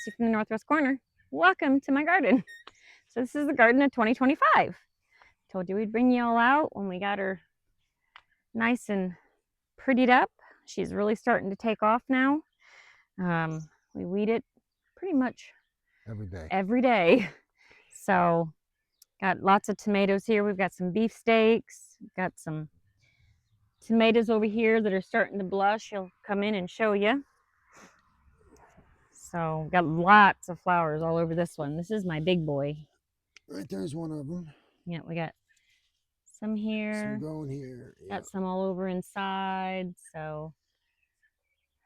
Christy from the Northwest Corner. Welcome to my garden. So this is the garden of 2025. Told you we'd bring you all out when we got her nice and prettied up. She's really starting to take off now. We weed it pretty much every day. So got lots of tomatoes here. We've got some beefsteaks, got some tomatoes over here that are starting to blush. He'll come in and show you. So got lots of flowers all over this one. This is my big boy. Right there's one of them. Yeah, we got some here. Some going here. Yeah. Got some all over inside. So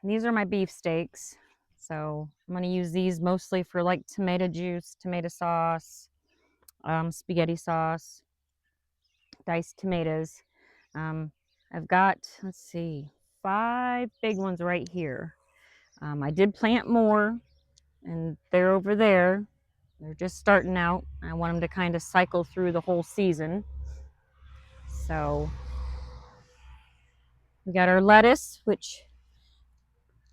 these are my beefsteaks. So I'm going to use these mostly for like tomato juice, tomato sauce, spaghetti sauce, diced tomatoes. I've got, let's see, 5 big ones right here. I did plant more, and they're over there. They're just starting out. I want them to kind of cycle through the whole season. So we got our lettuce, which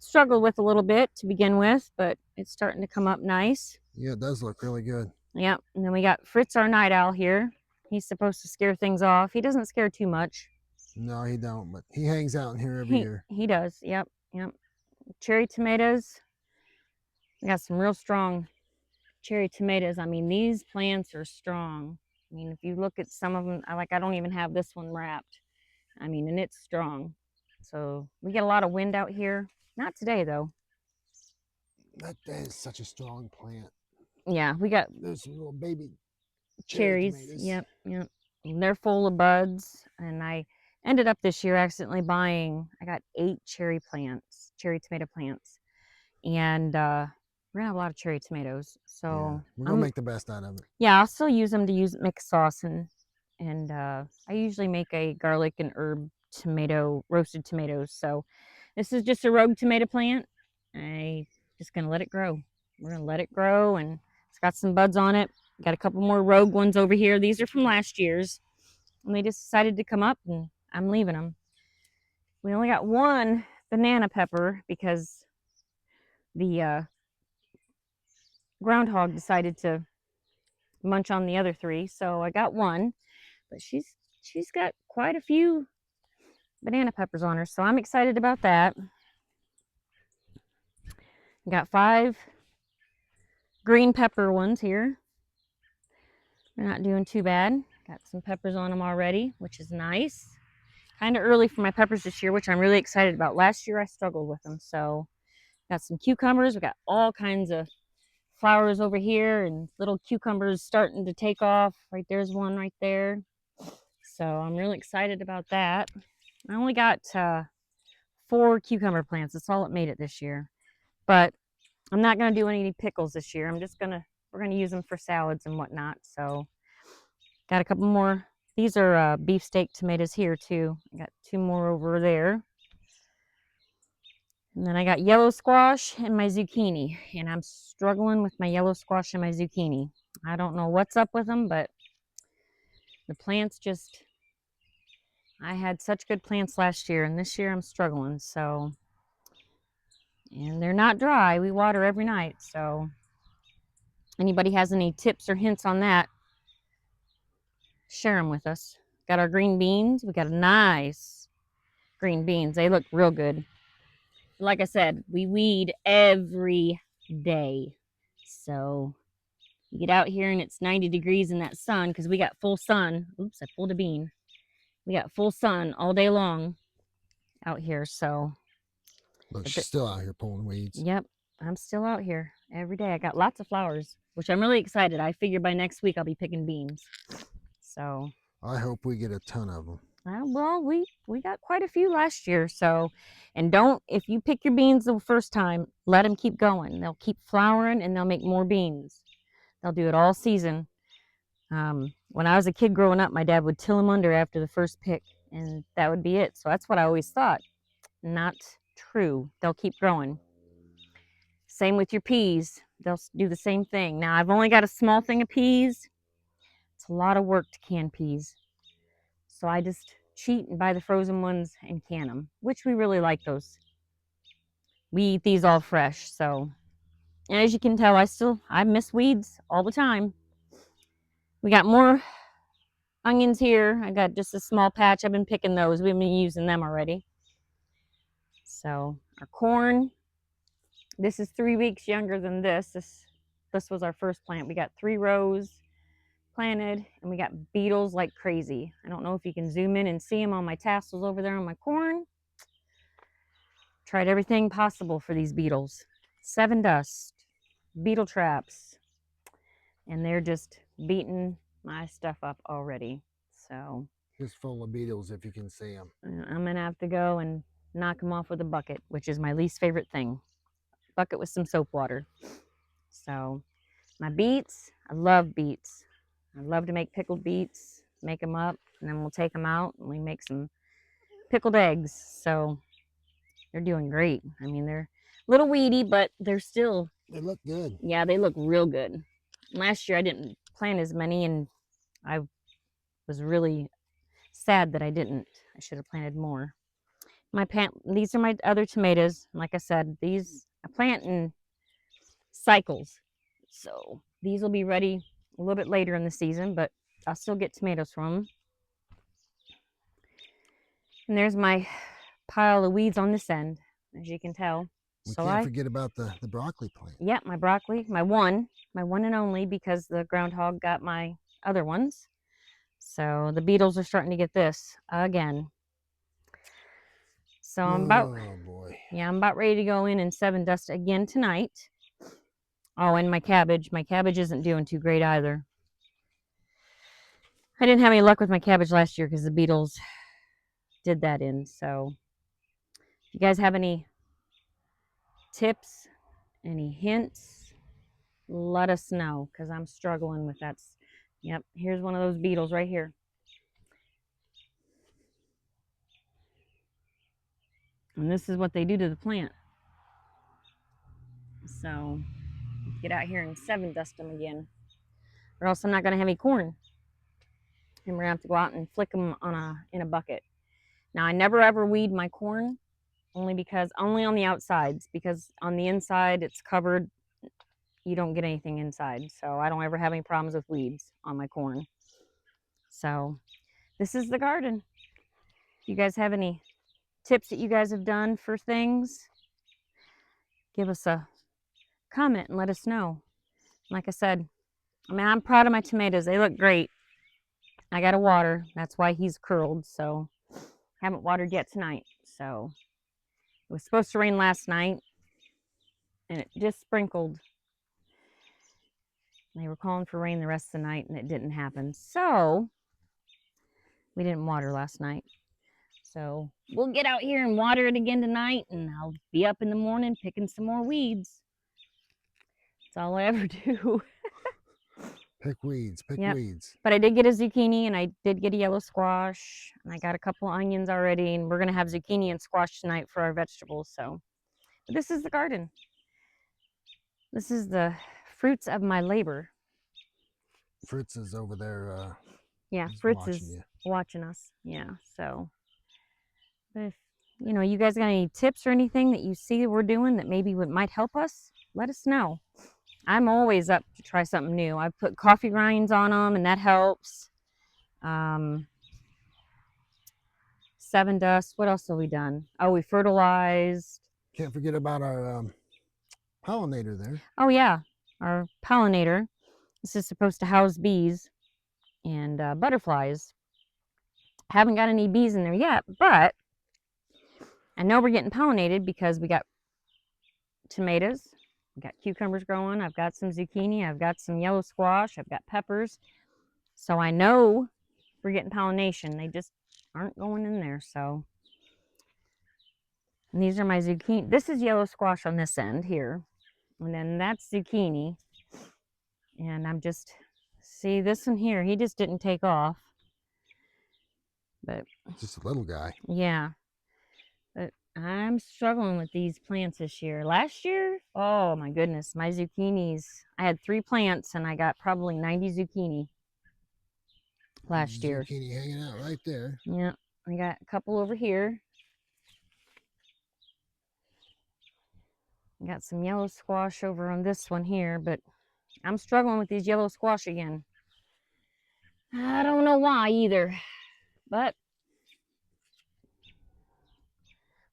struggled with a little bit to begin with, but it's starting to come up nice. Yeah, it does look really good. Yep. And then we got Fritz, our night owl here. He's supposed to scare things off. He doesn't scare too much. No, he don't, but he hangs out in here every year. He does. Yep. Cherry tomatoes. We got some real strong cherry tomatoes. I mean, these plants are strong. I mean, if you look at some of them, I don't even have this one wrapped. I mean, and it's strong. So we get a lot of wind out here. Not today, though. That is such a strong plant. Yeah, we got those little baby cherries. Yep. And they're full of buds. And I ended up this year accidentally buying, I got 8 cherry tomato plants. And we're gonna have a lot of cherry tomatoes. So yeah, we're gonna make the best out of it. Yeah, I'll still use them to make sauce, and I usually make a garlic and herb roasted tomatoes. So this is just a rogue tomato plant. I just gonna let it grow. We're gonna let it grow, and it's got some buds on it. Got a couple more rogue ones over here. These are from last year's, and they just decided to come up, and I'm leaving them. We only got 1 banana pepper because the groundhog decided to munch on the other 3, so I got 1, but she's got quite a few banana peppers on her, so I'm excited about that. Got 5 green pepper ones here. They're not doing too bad. Got some peppers on them already, which is nice. Kind of early for my peppers this year, which I'm really excited about. Last year I struggled with them. So got some cucumbers. We got all kinds of flowers over here and little cucumbers starting to take off. Right there's one right there. So I'm really excited about that. I only got 4 cucumber plants. That's all it made it this year. But I'm not going to do any pickles this year. We're going to use them for salads and whatnot. So got a couple more. These are beefsteak tomatoes here too. I got 2 more over there. And then I got yellow squash and my zucchini. And I'm struggling with my yellow squash and my zucchini. I don't know what's up with them, but the plants I had such good plants last year, and this year I'm struggling. So, and they're not dry. We water every night. So anybody has any tips or hints on that, share them with us. Got our green beans. We got a nice green beans. They look real good. Like I said, we weed every day. So you get out here and it's 90 degrees in that sun because we got full sun. Oops, I pulled a bean. We got full sun all day long out here. So look, she's still out here pulling weeds. Yep, I'm still out here every day. I got lots of flowers, which I'm really excited. I figure by next week I'll be picking beans. So I hope we get a ton of them. Well, we got quite a few last year. So, and if you pick your beans the first time, let them keep going. They'll keep flowering and they'll make more beans. They'll do it all season. When I was a kid growing up, my dad would till them under after the first pick, and that would be it. So that's what I always thought. Not true. They'll keep growing. Same with your peas. They'll do the same thing. Now, I've only got a small thing of peas. It's a lot of work to can peas. So I just cheat and buy the frozen ones and can them, which we really like those. We eat these all fresh, so And as you can tell, I miss weeds all the time. We got more onions here. I got just a small patch. I've been picking those. We've been using them already. So our corn, this is 3 weeks younger than this. This was our first plant. We got 3 rows planted, and we got beetles like crazy. I don't know if you can zoom in and see them on my tassels over there on my corn. Tried everything possible for these beetles. 7 dust, beetle traps, and they're just beating my stuff up already. So Just full of beetles if you can see them. I'm gonna have to go and knock them off with a bucket, which is my least favorite thing. Bucket with some soap water. So my beets, I love beets. I love to make pickled beets, make them up, and then we'll take them out and we make some pickled eggs. So they're doing great. I mean, they're a little weedy, but they're still, They look good. yeah, they look real good. Last year I didn't plant as many, and I was really sad that I didn't. I should have planted more. These are my other tomatoes. Like I said, these I plant in cycles. So these will be ready a little bit later in the season, but I'll still get tomatoes from them. And there's my pile of weeds on this end, as you can tell. We So can't forget about the broccoli plant. yeah, my broccoli, my one and only, because the groundhog got my other ones. So the beetles are starting to get this again. So I'm about, Oh boy. yeah, I'm about ready to go in and 7 dust again tonight. Oh, and my cabbage isn't doing too great either. I didn't have any luck with my cabbage last year because the beetles did that in. So if you guys have any tips, any hints, let us know, because I'm struggling with that. Yep, here's one of those beetles right here. And this is what they do to the plant. So get out here and 7 dust them again, or else I'm not going to have any corn. And we're going to have to go out and flick them in a bucket. Now, I never ever weed my corn, only on the outsides, because on the inside it's covered. You don't get anything inside. So I don't ever have any problems with weeds on my corn. So this is the garden. If you guys have any tips that you guys have done for things, give us a comment and let us know. Like I said, I mean, I'm proud of my tomatoes. They look great. I got to water. That's why he's curled. So haven't watered yet tonight. So it was supposed to rain last night, and it just sprinkled. They were calling for rain the rest of the night, and it didn't happen. So we didn't water last night. So we'll get out here and water it again tonight, and I'll be up in the morning picking some more weeds. That's all I ever do. Pick weeds, pick Yep. weeds. But I did get a zucchini, and I did get a yellow squash, and I got a couple of onions already, and we're going to have zucchini and squash tonight for our vegetables. So but this is the garden. This is the fruits of my labor. Fritz is over there. Yeah, He's Fritz watching is you. watching us. Yeah, so but if you guys got any tips or anything that you see we're doing that maybe might help us, let us know. I'm always up to try something new. I put coffee grinds on them, and that helps. 7 dust. What else have we done? Oh, we fertilized. Can't forget about our pollinator there. Oh yeah, our pollinator. This is supposed to house bees and butterflies. Haven't got any bees in there yet, but I know we're getting pollinated because we got tomatoes, we got cucumbers growing, I've got some zucchini, I've got some yellow squash, I've got peppers. So I know we're getting pollination. They just aren't going in there. So and these are my zucchini. This is yellow squash on this end here. And then that's zucchini. And I'm just, see this one here, he just didn't take off. But Just a little guy. yeah. But I'm struggling with these plants this year. Last year, oh my goodness, my zucchinis. I had 3 plants and I got probably 90 zucchini last year. Zucchini hanging out right there. Yeah, I got a couple over here. Got some yellow squash over on this one here, but I'm struggling with these yellow squash again. I don't know why either, but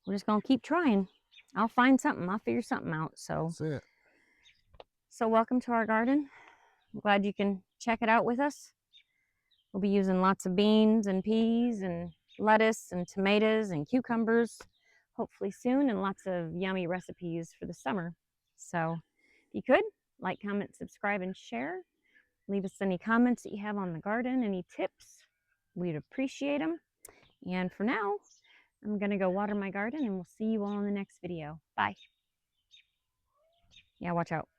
we're just gonna keep trying. I'll find something. I'll figure something out. So That's it. welcome to our garden. I'm glad you can check it out with us. We'll be using lots of beans and peas and lettuce and tomatoes and cucumbers hopefully soon, and lots of yummy recipes for the summer. So if you could, like, comment, subscribe, and share. Leave us any comments that you have on the garden, any tips. We'd appreciate them. And for now, I'm going to go water my garden, and we'll see you all in the next video. Bye. Yeah, watch out.